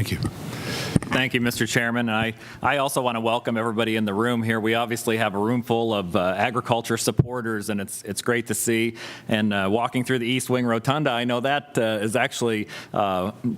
Thank you. Thank you, Mr. Chairman. I also want to welcome everybody in the room here. We obviously have a room full of agriculture supporters, and it's great to see. And walking through the East Wing Rotunda, I know that is actually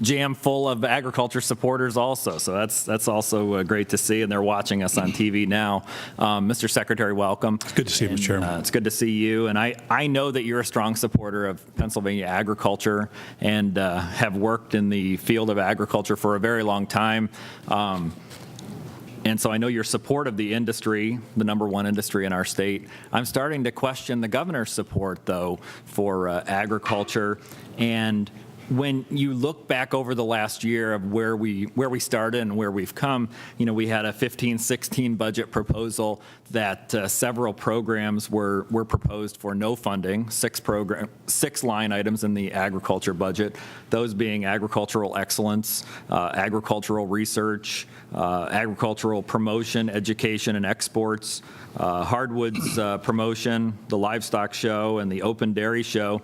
jam full of agriculture supporters also. So that's also great to see, and they're watching us on TV now. Mr. Secretary, welcome. It's good to see you, Mr. Chairman. It's good to see you. And I know that you're a strong supporter of Pennsylvania agriculture and have worked in the field of agriculture for a very long time. And so I know your support of the industry, the number one industry in our state. I'm starting to question the governor's support, though, for agriculture. And when you look back over the last year of where we started and where we've come, we had a 15-16 budget proposal that several programs were proposed for no funding, six line items in the agriculture budget, those being agricultural excellence, agricultural research, agricultural promotion, education and exports, hardwoods promotion, the livestock show, and the open dairy show.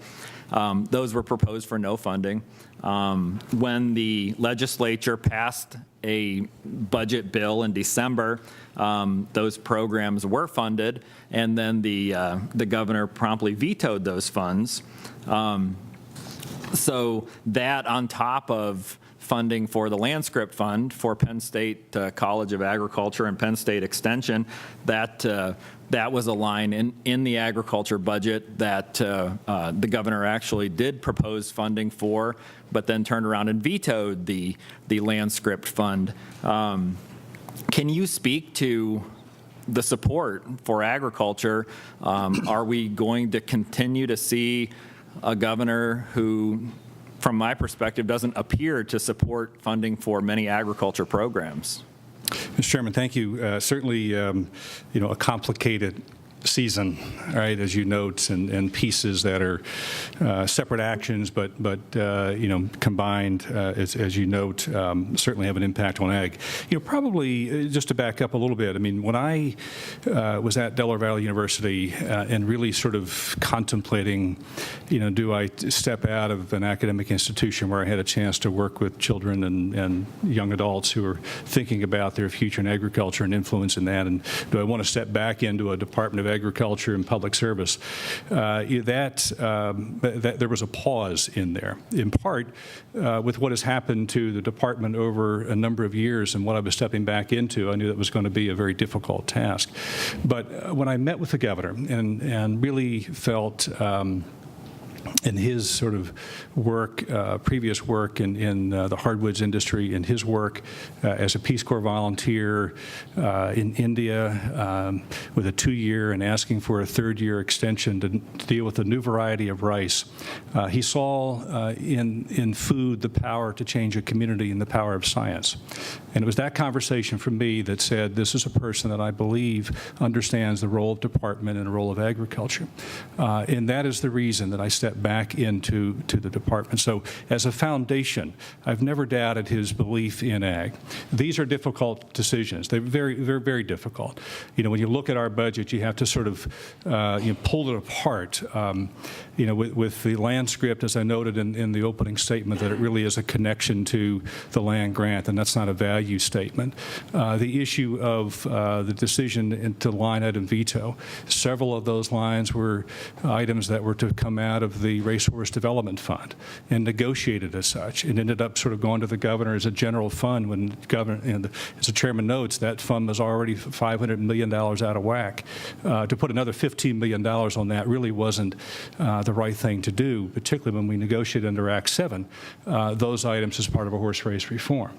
Those were proposed for no funding. When the legislature passed a budget bill in December, those programs were funded, and then the governor promptly vetoed those funds. So that on top of funding for the Land Script Fund for Penn State College of Agriculture and Penn State Extension, that was a line in the agriculture budget that the governor actually did propose funding for, but then turned around and vetoed the Land Script Fund. Can you speak to the support for agriculture? Are we going to continue to see a governor who, from my perspective, doesn't appear to support funding for many agriculture programs? Mr. Chairman, thank you. Certainly, a complicated season, right, as you note, and pieces that are separate actions, but combined, as you note, certainly have an impact on ag. Probably just to back up a little bit. I mean, when I was at Delaware Valley University and really sort of contemplating, do I step out of an academic institution where I had a chance to work with children and young adults who are thinking about their future in agriculture and influence in that, and do I want to step back into a Department of Agriculture and Public Service, that there was a pause in there, in part with what has happened to the department over a number of years and what I was stepping back into. I knew that was going to be a very difficult task. But when I met with the governor and really felt in his sort of work, previous work in the hardwoods industry, in his work as a Peace Corps volunteer in India with a 2-year and asking for a 3rd-year extension to deal with a new variety of rice. He saw in food the power to change a community and the power of science. And it was that conversation for me that said, this is a person that I believe understands the role of department and the role of agriculture. And that is the reason that I stepped back into the department. So as a foundation, I've never doubted his belief in ag. These are difficult decisions. They're very difficult. When you look at our budget, you have to sort of pull it apart. With the land script, as I noted in the opening statement, that it really is a connection to the land grant, and that's not a value statement. The issue of the decision to line item veto, several of those lines were items that were to come out of the Racehorse Development Fund and negotiated as such. It ended up sort of going to the governor as a general fund when the governor, and as the chairman notes, that fund was already $500 million out of whack. To put another $15 million on that really wasn't the right thing to do, particularly when we negotiated under Act 7 those items as part of a horse race reform.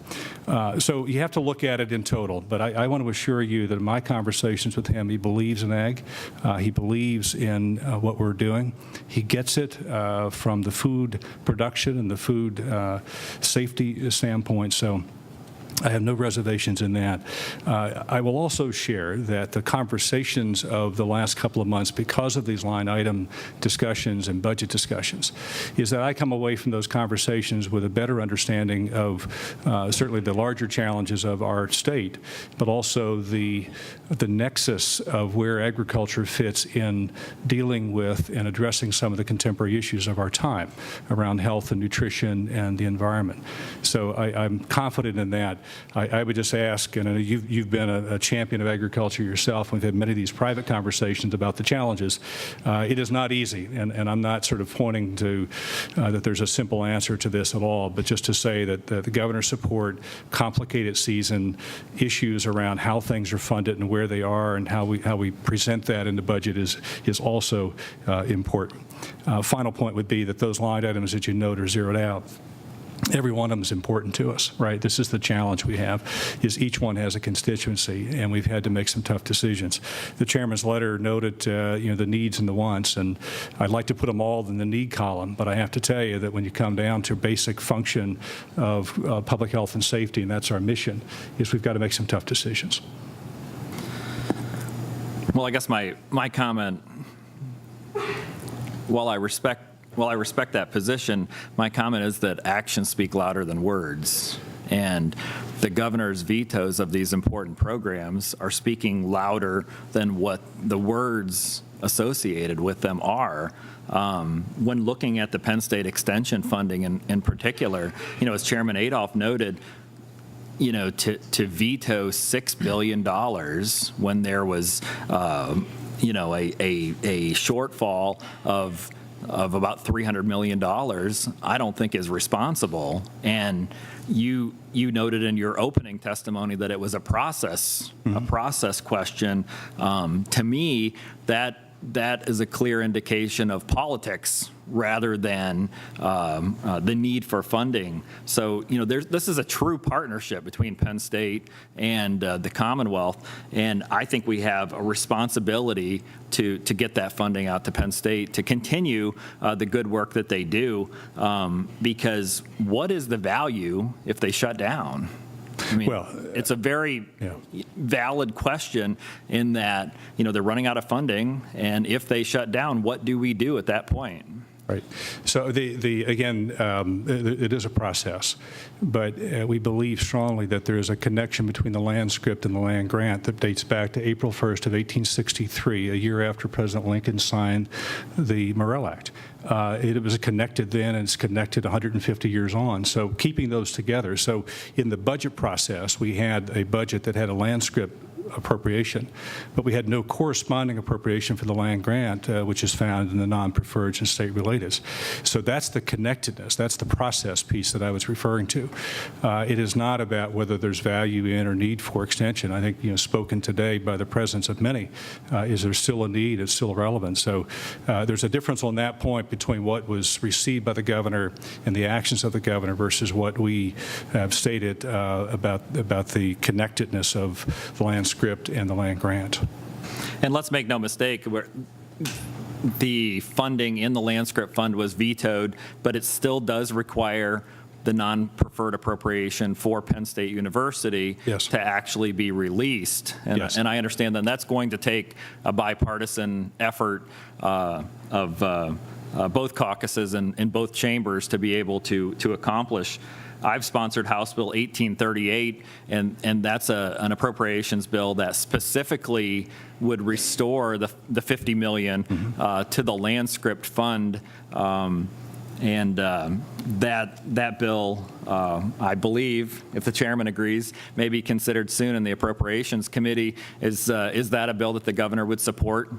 So you have to look at it in total, but I want to assure you that in my conversations with him, he believes in ag. He believes in what we're doing. He gets it from the food production and the food safety standpoint. So I have no reservations in that. I will also share that the conversations of the last couple of months, because of these line item discussions and budget discussions, is that I come away from those conversations with a better understanding of certainly the larger challenges of our state, but also the nexus of where agriculture fits in dealing with and addressing some of the contemporary issues of our time around health and nutrition and the environment. So I'm confident in that. I would just ask, and I know you've been a champion of agriculture yourself, we've had many of these private conversations about the challenges. It is not easy, and I'm not sort of pointing to that there's a simple answer to this at all, but just to say that the governor's support, complicated season, issues around how things are funded and where they are and how we present that in the budget is also important. Final point would be that those line items that you note are zeroed out. Every one of them is important to us, right? This is the challenge we have, is each one has a constituency, and we've had to make some tough decisions. The chairman's letter noted, the needs and the wants, and I'd like to put them all in the need column, but I have to tell you that when you come down to basic function of public health and safety, and that's our mission, is we've got to make some tough decisions. Well, I guess my comment, while I respect that position, my comment is that actions speak louder than words. And the governor's vetoes of these important programs are speaking louder than what the words associated with them are. When looking at the Penn State extension funding in particular, as Chairman Adolph noted, to veto $6 billion when there was, a shortfall of about $300 million, I don't think is responsible. And you noted in your opening testimony that it was a process question. To me, that is a clear indication of politics rather than the need for funding. So, this is a true partnership between Penn State and the Commonwealth, and I think we have a responsibility to get that funding out to Penn State to continue the good work that they do, because what is the value if they shut down? I mean, it's a very valid question in that, they're running out of funding, and if they shut down, what do we do at that point? Right. So again, it is a process, but we believe strongly that there is a connection between the land script and the land grant that dates back to April 1st of 1863, a year after President Lincoln signed the Morrill Act. It was connected then, and it's connected 150 years on. So keeping those together. So in the budget process, we had a budget that had a land script appropriation, but we had no corresponding appropriation for the land grant, which is found in the non-preferred and state relateds. So that's the connectedness. That's the process piece that I was referring to. It is not about whether there's value in or need for extension. I think, spoken today by the presence of many, is there still a need? It's still relevant. So there's a difference on that point between what was received by the governor and the actions of the governor versus what we have stated about the connectedness of the land script and the land grant. And let's make no mistake, the funding in the land script fund was vetoed, but it still does require the non-preferred appropriation for Penn State University to actually be released. And I understand that that's going to take a bipartisan effort of both caucuses and in both chambers to be able to accomplish. I've sponsored House Bill 1838, and that's an appropriations bill that specifically would restore the $50 million to the land script fund. That bill, I believe, if the chairman agrees, may be considered soon in the Appropriations Committee. Is that a bill that the governor would support?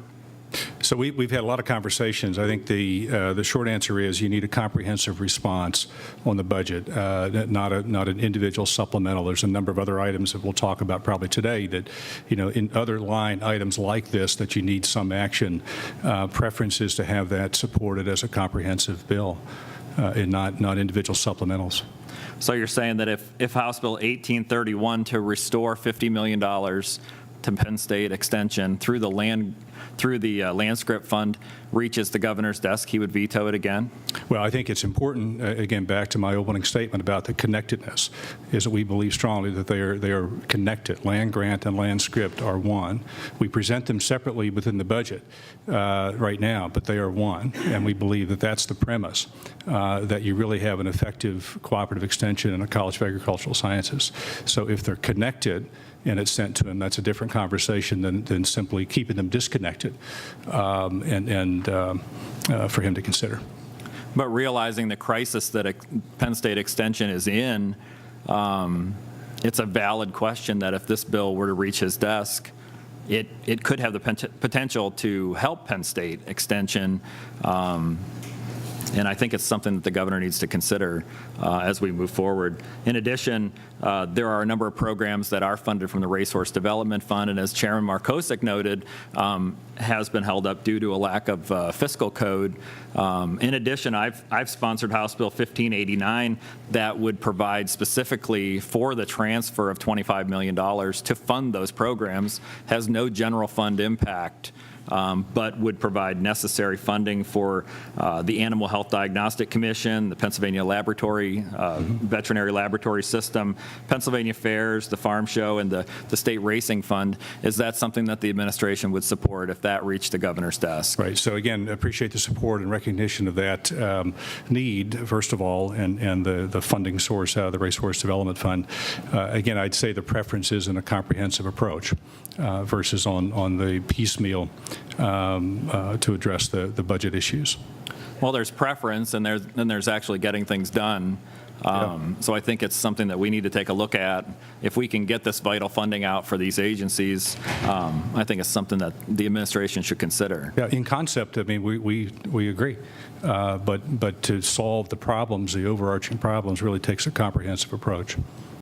So we've had a lot of conversations. I think the short answer is you need a comprehensive response on the budget, not an individual supplemental. There's a number of other items that we'll talk about probably today that, in other line items like this that you need some action. Preference is to have that supported as a comprehensive bill and not individual supplementals. So you're saying that if House Bill 1831 to restore $50 million to Penn State extension through the land through the land script fund reaches the governor's desk, he would veto it again? Well, I think it's important, again, back to my opening statement about the connectedness, is that we believe strongly that they are connected. Land grant and land script are one. We present them separately within the budget right now, but they are one, and we believe that that's the premise, that you really have an effective cooperative extension in a College of Agricultural Sciences. So if they're connected and it's sent to him, that's a different conversation than simply keeping them disconnected and for him to consider. But realizing the crisis that Penn State Extension is in, it's a valid question that if this bill were to reach his desk, it could have the potential to help Penn State Extension. And I think it's something that the governor needs to consider as we move forward. In addition, there are a number of programs that are funded from the Racehorse Development Fund, and as Chairman Markosik noted, has been held up due to a lack of fiscal code. In addition, I've sponsored House Bill 1589 that would provide specifically for the transfer of $25 million to fund those programs, has no general fund impact. But would provide necessary funding for the Animal Health Diagnostic Commission, the Pennsylvania Veterinary Laboratory System, Pennsylvania Fairs, the Farm Show, and the State Racing Fund. Is that something that the administration would support if that reached the governor's desk? Right. So again, appreciate the support and recognition of that need, first of all, and the funding source out of the Racehorse Development Fund. Again, I'd say the preference is in a comprehensive approach versus on the piecemeal to address the budget issues. Well, there's preference, and there's actually getting things done. So I think it's something that we need to take a look at. If we can get this vital funding out for these agencies, I think it's something that the administration should consider. Yeah, in concept, I mean, we agree. But to solve the problems, the overarching problems, really takes a comprehensive approach.